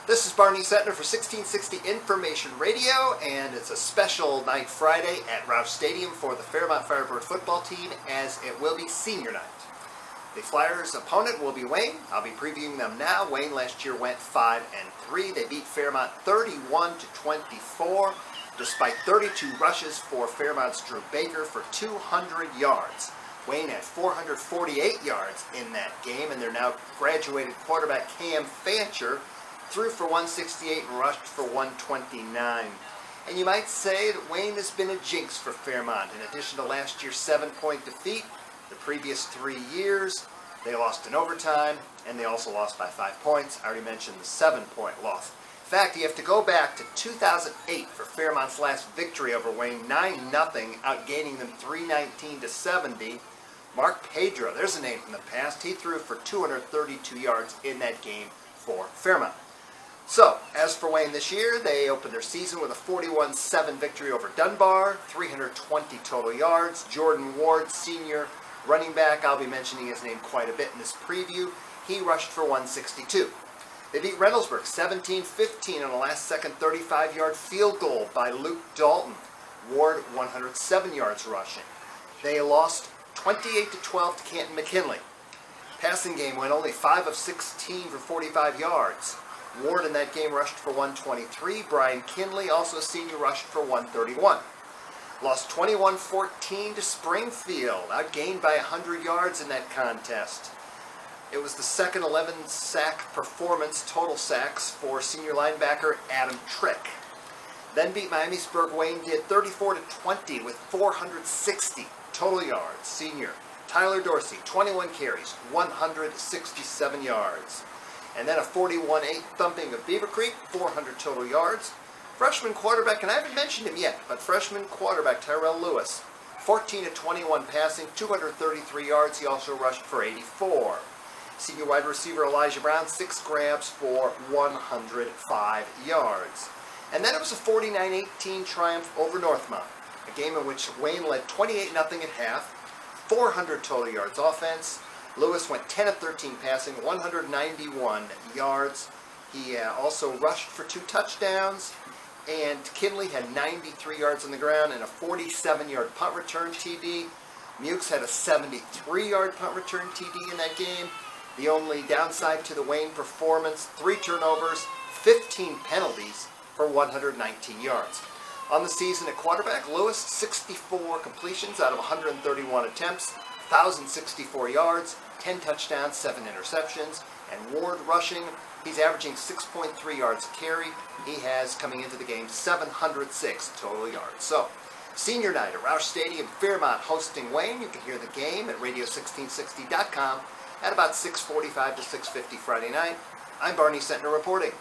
This is Barney Sentner for 1660 Information Radio, and it's a special night Friday at Roush Stadium for the Fairmont Firebird football team, as it will be senior night. The Flyers' opponent will be Wayne. I'll be previewing them now. Wayne last year went 5-3. They beat Fairmont 31-24, despite 32 rushes for Fairmont's Drew Baker for 200 yards. Wayne had 448 yards in that game, and their now graduated quarterback Cam Fancher threw for 168 and rushed for 129. And you might say that Wayne has been a jinx for Fairmont. In addition to last year's 7-point defeat, the previous 3 years, they lost in overtime, and they also lost by 5 points. I already mentioned the 7-point loss. In fact, you have to go back to 2008 for Fairmont's last victory over Wayne, 9-0, outgaining them 319-70. Mark Pedro, there's a name from the past. He threw for 232 yards in that game for Fairmont. So, as for Wayne this year, they opened their season with a 41-7 victory over Dunbar, 320 total yards. Jordan Ward, senior running back, I'll be mentioning his name quite a bit in this preview. He rushed for 162. They beat Reynoldsburg 17-15 on a last-second 35-yard field goal by Luke Dalton. Ward 107 yards rushing. They lost 28-12 to Canton McKinley. Passing game went only 5 of 16 for 45 yards. Ward in that game rushed for 123. Brian Kinley, also a senior, rushed for 131. Lost 21-14 to Springfield, outgained by 100 yards in that contest. It was the second 11-sack performance, total sacks, for senior linebacker Adam Trick. Then beat Miamisburg. Wayne did 34-20 with 460 total yards. Senior Tyler Dorsey, 21 carries, 167 yards. And then a 41-8 thumping of Beaver Creek, 400 total yards. Freshman quarterback, and I haven't mentioned him yet, but freshman quarterback Tyrell Lewis, 14-21 passing, 233 yards. He also rushed for 84. Senior wide receiver Elijah Brown, 6 grabs for 105 yards. And then it was a 49-18 triumph over Northmount, a game in which Wayne led 28-0 at half, 400 total yards offense. Lewis went 10-13 passing, 191 yards. He also rushed for 2 touchdowns, and Kinley had 93 yards on the ground and a 47-yard punt return TD. Mukes had a 73-yard punt return TD in that game. The only downside to the Wayne performance, 3 turnovers, 15 penalties for 119 yards. On the season at quarterback, Lewis, 64 completions out of 131 attempts, 1,064 yards, 10 touchdowns, 7 interceptions. And Ward rushing, he's averaging 6.3 yards a carry. He has, coming into the game, 706 total yards. So, senior night at Roush Stadium, Fairmont hosting Wayne. You can hear the game at radio1660.com at about 6:45 to 6:50 Friday night. I'm Barney Sentner reporting.